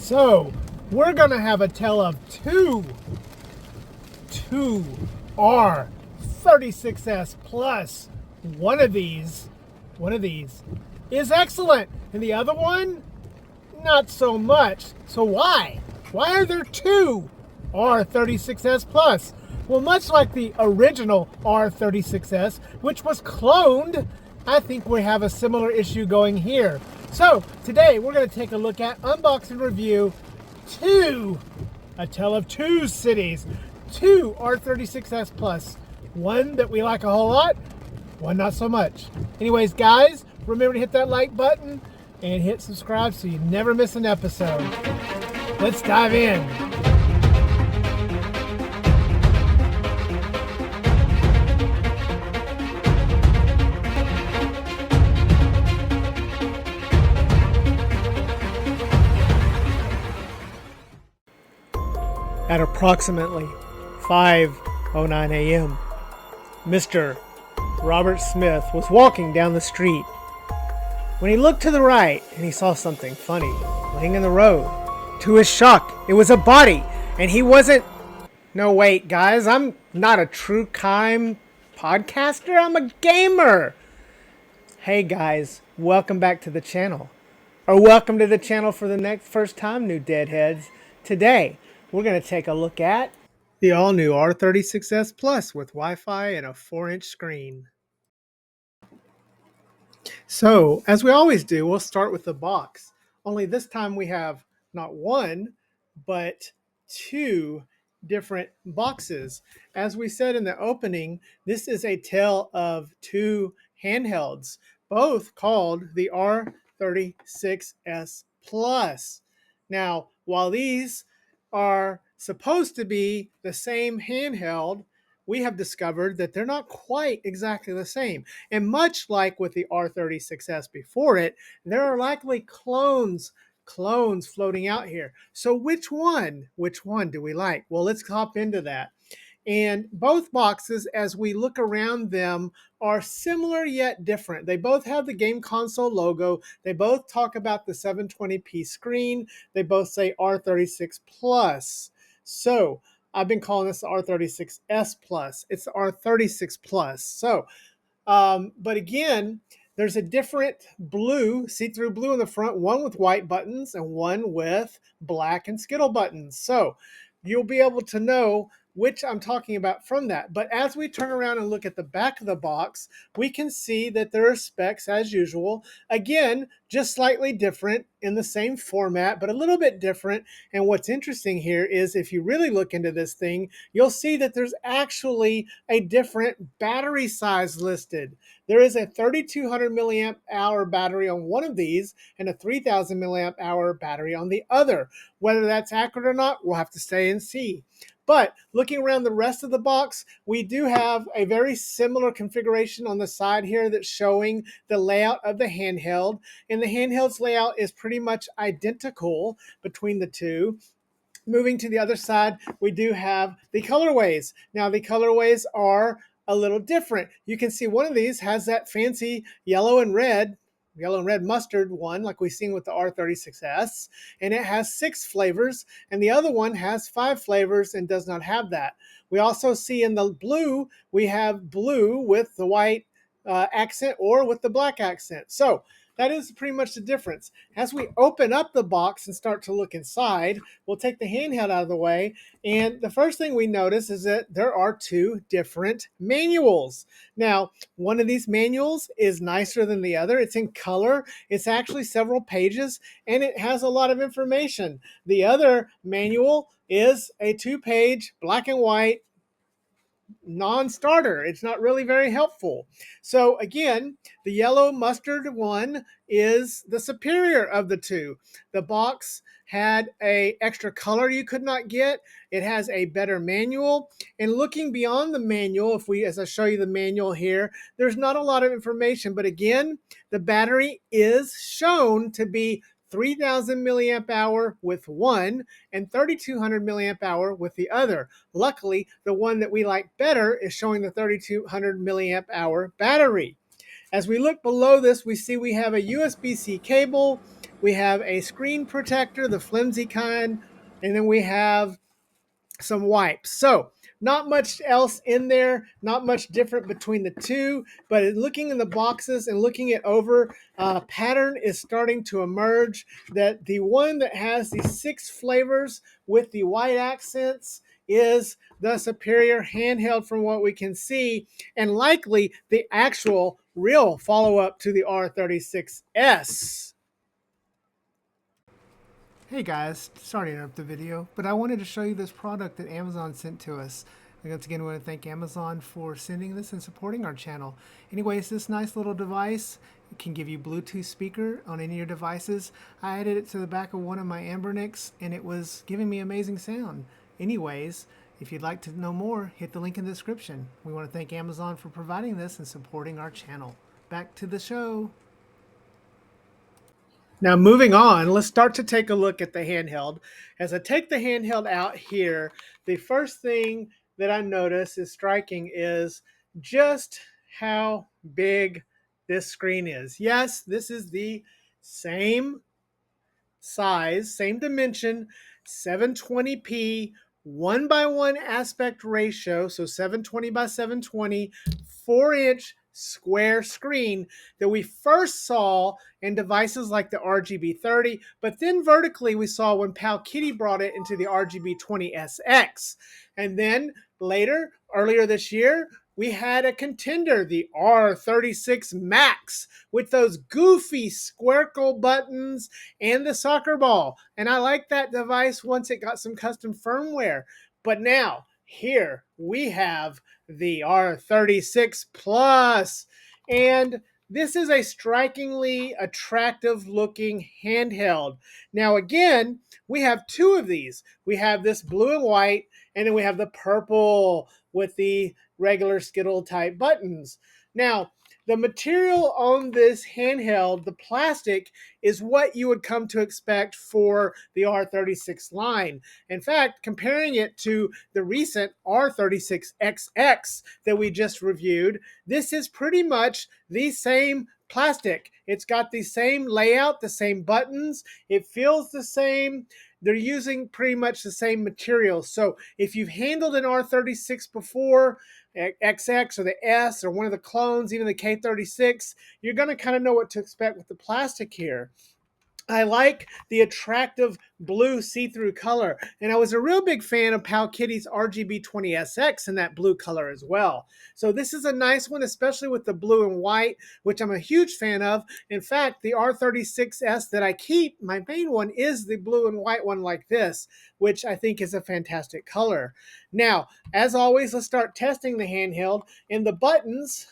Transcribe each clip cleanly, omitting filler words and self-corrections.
So we're gonna have a tale of two R36S Plus. One of these is excellent, and the other one, not so much. So why? Why are there two R36S Plus? Well, much like the original R36S, which was cloned, I think we have a similar issue going here. So today we're going to take a look at, unbox and review a tale of two cities, two R36S Plus. One that we like a whole lot, one not so much. Anyways, guys, remember to hit that like button and hit subscribe so you never miss an episode. Let's dive in. At approximately 5:09 a.m., Mr. Robert Smith was walking down the street when he looked to the right and he saw something funny laying in the road. To his shock, it was a body, and he wasn't... No, wait, guys, I'm not a true crime podcaster, I'm a gamer! Hey guys, welcome back to the channel. Or welcome to the channel for the first time, new deadheads. Today, we're going to take a look at the all-new R36S Plus with Wi-Fi and a 4-inch screen. So, as we always do, we'll start with the box. Only this time we have not one, but two different boxes. As we said in the opening, this is a tale of two handhelds, both called the R36S Plus. Now, while these are supposed to be the same handheld, we have discovered that they're not quite exactly the same. And much like with the R36S before it, there are likely clones floating out here. So which one do we like? Well, let's hop into that. And both boxes, as we look around them, are similar yet different. They both have the game console logo. They both talk about the 720p screen. They both say R36 Plus. So I've been calling this the R36S Plus. It's the R36 Plus. So, but again, there's a different blue, see-through blue in the front, one with white buttons and one with black and skittle buttons. So you'll be able to know which I'm talking about from that. But as we turn around and look at the back of the box, we can see that there are specs as usual. Again, just slightly different in the same format, but a little bit different. And what's interesting here is if you really look into this thing, you'll see that there's actually a different battery size listed. There is a 3200 milliamp hour battery on one of these and a 3000 milliamp hour battery on the other. Whether that's accurate or not, we'll have to stay and see. But looking around the rest of the box, we do have a very similar configuration on the side here that's showing the layout of the handheld. And the handheld's layout is pretty much identical between the two. Moving to the other side, we do have the colorways. Now, the colorways are a little different. You can see one of these has that fancy yellow and red mustard one like we've seen with the R36S, and it has 6 flavors, and the other one has 5 flavors and does not have that. We also see in the blue, we have blue with the white accent or with the black accent. So that is pretty much the difference. As we open up the box and start to look inside, we'll take the handheld out of the way. And the first thing we notice is that there are 2 different manuals. Now, one of these manuals is nicer than the other. It's in color. It's actually several pages, and it has a lot of information. The other manual is a 2-page black and white non-starter. It's not really very helpful. So again, the yellow mustard one is the superior of the two. The box had a extra color you could not get. It has a better manual. And looking beyond the manual, as I show you the manual here, there's not a lot of information. But again, the battery is shown to be 3000 milliamp hour with one and 3200 milliamp hour with the other. Luckily, the one that we like better is showing the 3200 milliamp hour battery. As we look below this, we see we have a USB-C cable. we have a screen protector, the flimsy kind, and then we have some wipes. So not much else in there, not much different between the two, but looking in the boxes and looking it over, pattern is starting to emerge that the one that has the 6 flavors with the white accents is the superior handheld from what we can see, and likely the actual real follow-up to the R36S. Hey guys, sorry to interrupt the video, but I wanted to show you this product that Amazon sent to us. And once again, I want to thank Amazon for sending this and supporting our channel. Anyways, this nice little device can give you Bluetooth speaker on any of your devices. I added it to the back of one of my Ambernicks and it was giving me amazing sound. Anyways, if you'd like to know more, hit the link in the description. We want to thank Amazon for providing this and supporting our channel. Back to the show. Now moving on, let's start to take a look at the handheld. As I take the handheld out here, the first thing that I notice is striking is just how big this screen is. Yes, this is the same size, same dimension, 720p, 1:1 aspect ratio, so 720 by 720, 4-inch square screen that we first saw in devices like the RGB30, but then vertically we saw when Pal Kitty brought it into the RGB20SX. And then later, earlier this year, we had a contender, the R36 Max, with those goofy squircle buttons and the soccer ball. And I liked that device once it got some custom firmware. But now, here we have the R36 Plus. And this is a strikingly attractive looking handheld. Now again, we have 2 of these. We have this blue and white, and then we have the purple with the regular Skittle type buttons. Now, the material on this handheld, the plastic, is what you would come to expect for the R36 line. In fact, comparing it to the recent R36XX that we just reviewed, this is pretty much the same plastic. It's got the same layout, the same buttons. It feels the same. They're using pretty much the same materials. So if you've handled an R36 before, XX or the S or one of the clones, even the K36, you're going to kind of know what to expect with the plastic here. I like the attractive blue see-through color, and I was a real big fan of Pal Kitty's RGB20SX in that blue color as well. So this is a nice one, especially with the blue and white, which I'm a huge fan of. In fact, the R36S that I keep, my main one, is the blue and white one like this, which I think is a fantastic color. Now, as always, let's start testing the handheld, and the buttons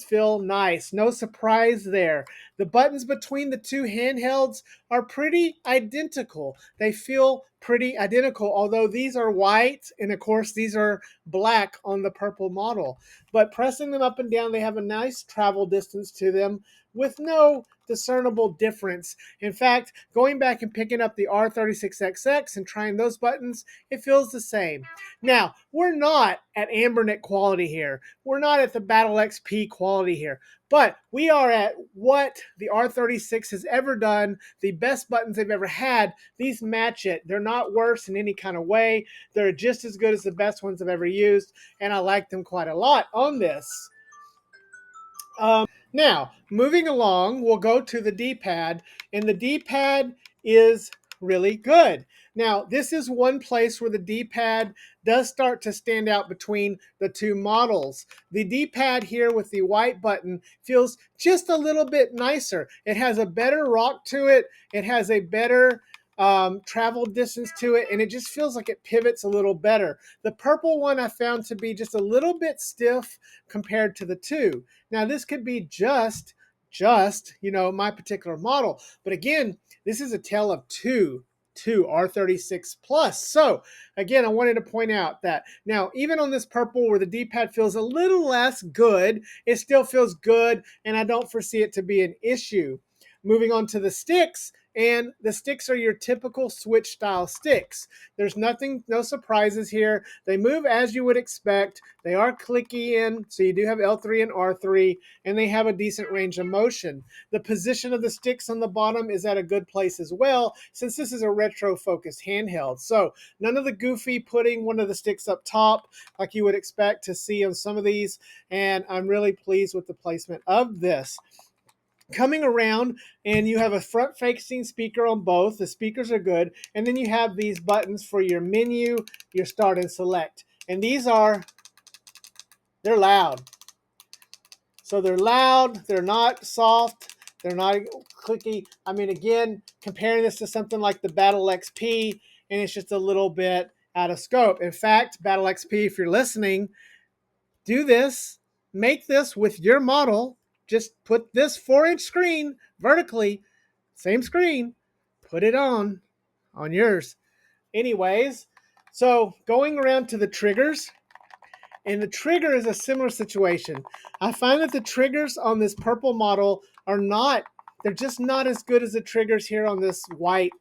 feel nice. No surprise there. The buttons between the 2 handhelds are pretty identical. They feel pretty identical, although these are white and of course these are black on the purple model. But pressing them up and down, they have a nice travel distance to them with no discernible difference. In fact, going back and picking up the R36XX and trying those buttons, it feels the same. Now, we're not at Ambernick quality here. We're not at the BatleXP quality here, but we are at what the R36 has ever done, the best buttons they've ever had. These match it. They're not worse in any kind of way. They're just as good as the best ones I've ever used, and I like them quite a lot on this. Now, moving along, we'll go to the D-pad, and the D-pad is really good. Now, this is one place where the D-pad does start to stand out between the 2 models. The D-pad here with the white button feels just a little bit nicer. It has a better rock to it. It has a better travel distance to it, and it just feels like it pivots a little better. The purple one I found to be just a little bit stiff compared to the 2. Now this could be just my particular model, but again, this is a tale of two R36 Plus. So again, I wanted to point out that now even on this purple where the D-pad feels a little less good, it still feels good, and I don't foresee it to be an issue. Moving on to the sticks, And the sticks are your typical Switch style sticks. There's nothing, no surprises here. They move as you would expect. They are clicky in, so you do have L3 and R3, and they have a decent range of motion. The position of the sticks on the bottom is at a good place as well, since this is a retro focused handheld. So none of the goofy putting one of the sticks up top like you would expect to see on some of these, and I'm really pleased with the placement of this. Coming around, and you have a front facing speaker on both. The speakers are good, and then you have these buttons for your menu, your start and select, and they're loud. So they're loud, they're not soft, they're not clicky. I mean, again, comparing this to something like the BatleXP, and it's just a little bit out of scope. In fact, BatleXP, if you're listening, do this, make this with your model. Just put this 4-inch screen vertically, same screen, put it on yours. Anyways, so going around to the triggers, and the trigger is a similar situation. I find that the triggers on this purple model are not, they're just not as good as the triggers here on this white,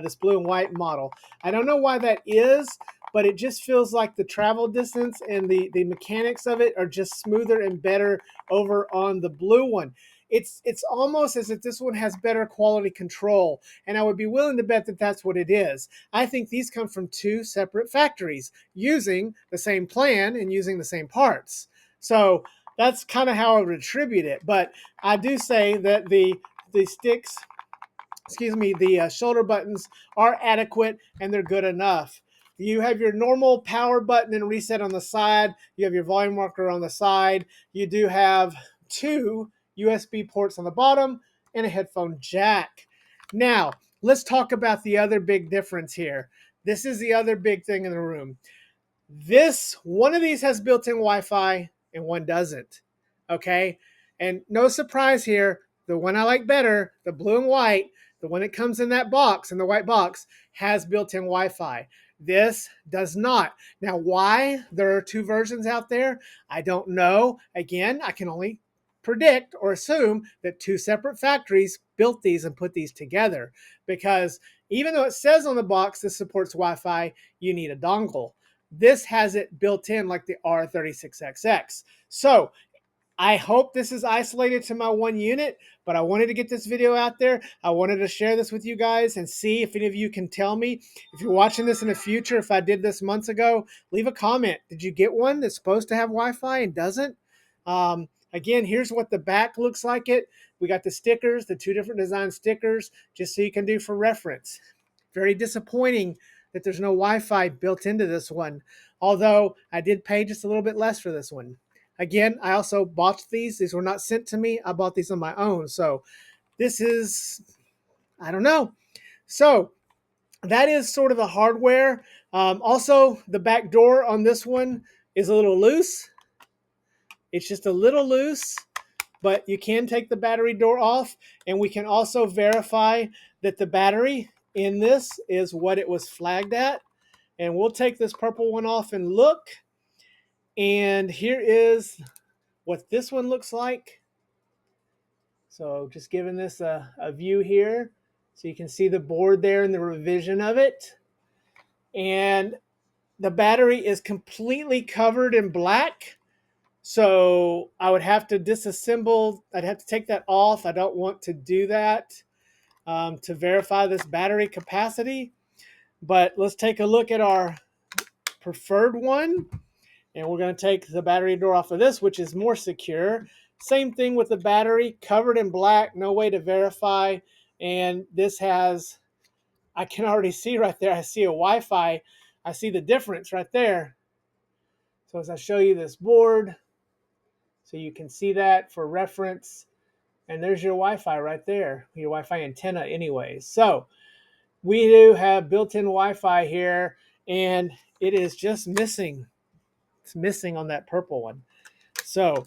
this blue and white model. I don't know why that is, but it just feels like the travel distance and the mechanics of it are just smoother and better over on the blue one. It's almost as if this one has better quality control, and I would be willing to bet that that's what it is. I think these come from two separate factories using the same plan and using the same parts. So that's kind of how I would attribute it. But I do say that the sticks, excuse me, the shoulder buttons are adequate and they're good enough. You have your normal power button and reset on the side. You have your volume marker on the side. You do have two USB ports on the bottom and a headphone jack. Now, let's talk about the other big difference here. This is the other big thing in the room. One of these has built-in Wi-Fi and one doesn't. Okay? And no surprise here, the one I like better, the blue and white, the one that comes in that box, in the white box, has built-in Wi-Fi. This does not. Now, why there are two versions out there, I don't know. Again, I can only predict or assume that two separate factories built these and put these together, because even though it says on the box this supports Wi-Fi, you need a dongle. This has it built in like the R36XX. So I hope this is isolated to my one unit, but I wanted to get this video out there. I wanted to share this with you guys and see if any of you can tell me, if you're watching this in the future, if I did this months ago, leave a comment. Did you get one that's supposed to have Wi-Fi and doesn't? Again, here's what the back looks like it. We got the stickers, the two different design stickers, just so you can do for reference. Very disappointing that there's no Wi-Fi built into this one, although I did pay just a little bit less for this one. Again, I also bought these. These were not sent to me. I bought these on my own. So this is, I don't know. So that is sort of the hardware. Also, the back door on this one is a little loose. It's just a little loose, but you can take the battery door off, and we can also verify that the battery in this is what it was flagged at. And we'll take this purple one off and look. And here is what this one looks like. So just giving this a view here, so you can see the board there and the revision of it. And the battery is completely covered in black. So I would have to disassemble. I'd have to take that off. I don't want to do that to verify this battery capacity. But let's take a look at our preferred one. And we're going to take the battery door off of this, which is more secure. Same thing with the battery, covered in black, no way to verify. And this has, I can already see right there, I see a Wi-Fi. I see the difference right there. So as I show you this board, so you can see that for reference. And there's your Wi-Fi right there, your Wi-Fi antenna anyways. So we do have built-in Wi-Fi here, and it is just missing. It's missing on that purple one. So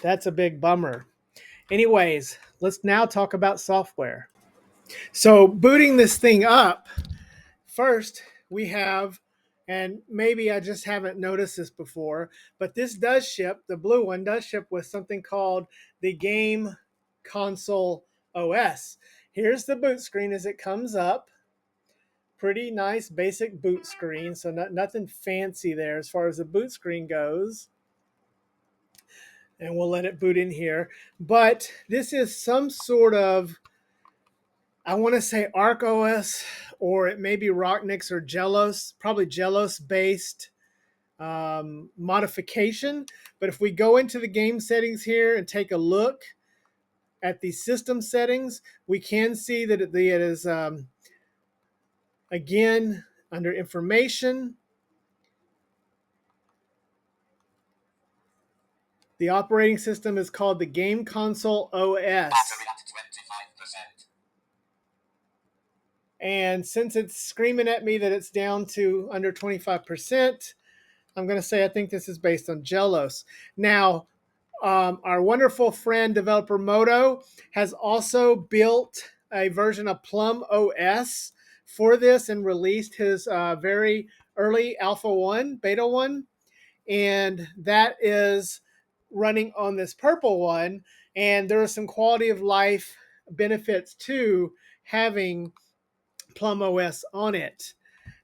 that's a big bummer. Anyways, let's now talk about software. So booting this thing up, first we have, and maybe I just haven't noticed this before, but this does ship, the blue one does ship with something called the Game Console OS. here's the boot screen as it comes up. Pretty nice basic boot screen, so nothing fancy there as far as the boot screen goes. And we'll let it boot in here. But this is some sort of, I want to say ArcOS, or it may be Rocknix or Gelos, probably Gelos based modification. But if we go into the game settings here and take a look at the system settings, we can see that it is, again, under information, the operating system is called the GameconsoleOS. And since it's screaming at me that it's down to under 25%, I'm going to say I think this is based on Gelos. Now, our wonderful friend developer Moto has also built a version of PlumOS for this and released his very early Alpha 1, Beta 1. And that is running on this purple one. And there are some quality of life benefits to having PlumOS on it.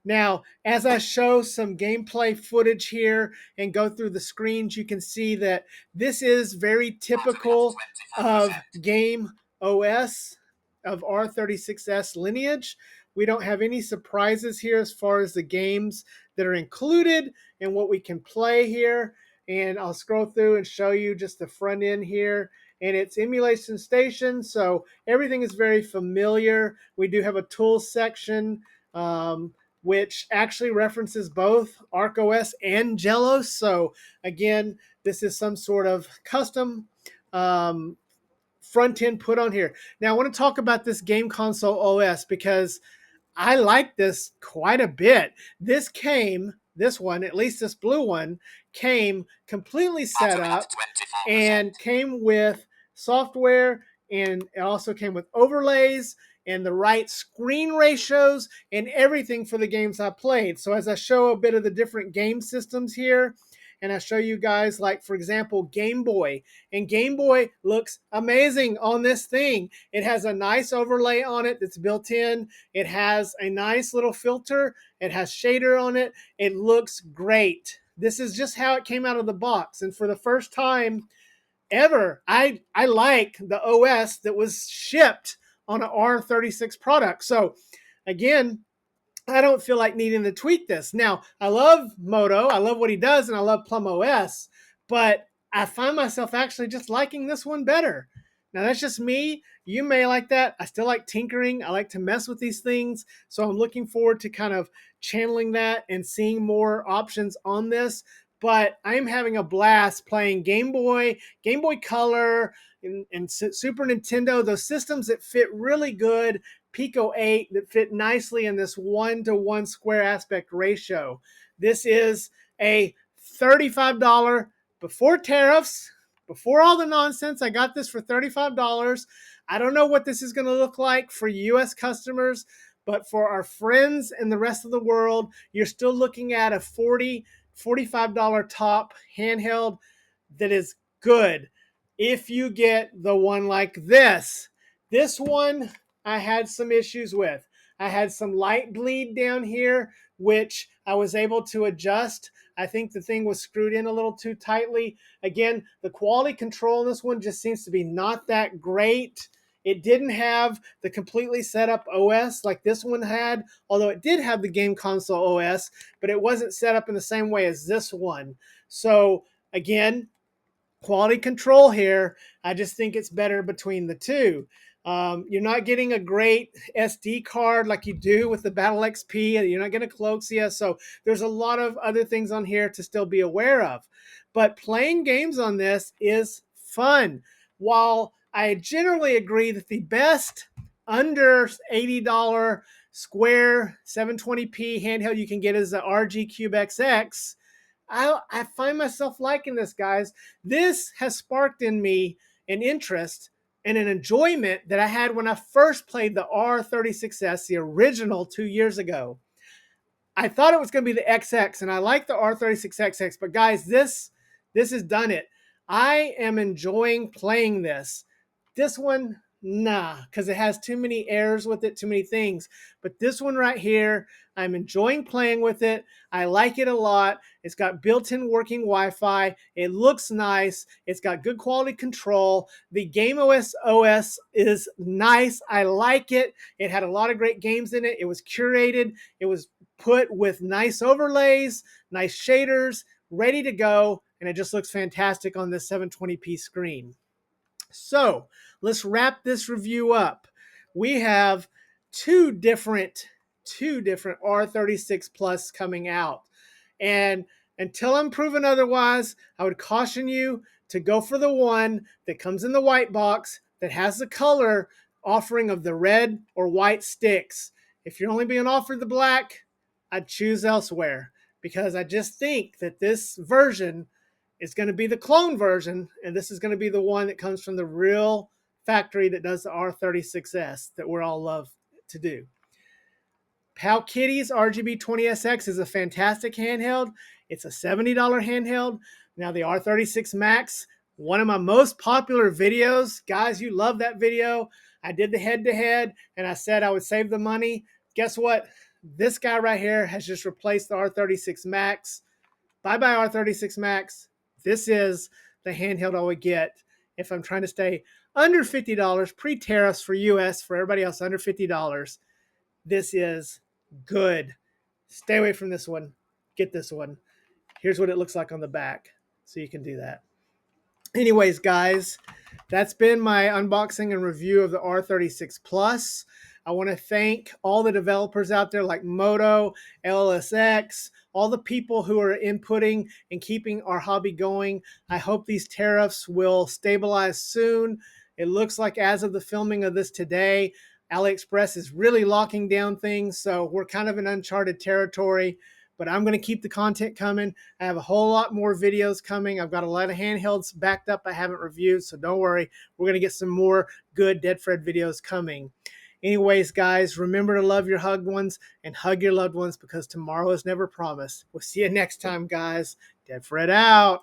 Now, as I show some gameplay footage here and go through the screens, you can see that this is very typical of Game OS of R36S lineage. We don't have any surprises here as far as the games that are included and what we can play here. And I'll scroll through and show you just the front end here. And it's emulation station, so everything is very familiar. We do have a tools section, which actually references both ArcOS and Gelos. So again, this is some sort of custom front end put on here. Now I want to talk about this GameconsoleOS because I like this quite a bit. This one, at least this blue one, came completely set up and came with software, and it also came with overlays and the right screen ratios and everything for the games I played. So as I show a bit of the different game systems here, and I show you guys, like, for example, Gameboy. And Gameboy looks amazing on this thing. It has a nice overlay on it that's built in. It has a nice little filter. It has shader on it. It looks great. This is just how it came out of the box. And for the first time ever, I like the OS that was shipped on an R36 product. So again, I don't feel like needing to tweak this. Now, I love Moto, I love what he does, and I love PlumOS, but I find myself actually just liking this one better. Now, that's just me. You may like that. I still like tinkering. I like to mess with these things. So I'm looking forward to kind of channeling that and seeing more options on this. But I'm having a blast playing Game Boy, Game Boy Color, and Super Nintendo, those systems that fit really good, Pico 8 that fit nicely in this 1-to-1 square aspect ratio. This is a $35 before tariffs, before all the nonsense. I got this for $35. I don't know what this is going to look like for US customers, but for our friends in the rest of the world, you're still looking at a $45 top handheld that is good. If you get the one like this one I had some issues with. I had some light bleed down here, which I was able to adjust. I think the thing was screwed in a little too tightly. Again, the quality control in this one just seems to be not that great. It didn't have the completely set up OS like this one had, although it did have the Game Console OS, but it wasn't set up in the same way as this one. So again, quality control here. I just think it's better between the two. You're not getting a great SD card like you do with the BatleXP. You're not getting a Cloxia. So there's a lot of other things on here to still be aware of. But playing games on this is fun. While I generally agree that the best under $80 square 720p handheld you can get is the RG Cube XX, I find myself liking this, guys. This has sparked in me an interest and an enjoyment that I had when I first played the R36S, the original 2 years ago. I thought it was going to be the XX, and I like the R36XX, but guys, this has done it. I am enjoying playing this. This one, Nah, because it has too many errors with it, too many things. But this one right here, I'm enjoying playing with it. I like it a lot. It's got built-in working Wi-Fi. It looks nice. It's got good quality control. The GameOS is nice. I like it. It had a lot of great games in it. It was curated. It was put with nice overlays, nice shaders, ready to go, and it just looks fantastic on this 720p screen. So let's wrap this review up. We have two different R36 Plus coming out. And until I'm proven otherwise, I would caution you to go for the one that comes in the white box that has the color offering of the red or white sticks. If you're only being offered the black, I'd choose elsewhere, because I just think that this version is going to be the clone version, and this is going to be the one that comes from the real factory that does the R36S that we're all love to do. Powkitty's RGB20SX is a fantastic handheld. It's a $70 handheld. Now the R36 Max, one of my most popular videos. Guys, you love that video. I did the head-to-head, and I said I would save the money. Guess what? This guy right here has just replaced the R36 Max. Bye-bye R36 Max. This is the handheld I would get if I'm trying to stay under $50 pre-tariffs for US, for everybody else under $50. This is good. Stay away from this one. Get this one. Here's what it looks like on the back, so you can do that. Anyways, guys, that's been my unboxing and review of the R36 Plus. I want to thank all the developers out there like Moto, LSX, all the people who are inputting and keeping our hobby going. I hope these tariffs will stabilize soon. It looks like as of the filming of this today, AliExpress is really locking down things, so we're kind of in uncharted territory. But I'm going to keep the content coming. I have a whole lot more videos coming. I've got a lot of handhelds backed up I haven't reviewed, so don't worry. We're going to get some more good Dead Fred videos coming. Anyways, guys, remember to love your hugged ones and hug your loved ones, because tomorrow is never promised. We'll see you next time, guys. Dead Fred out.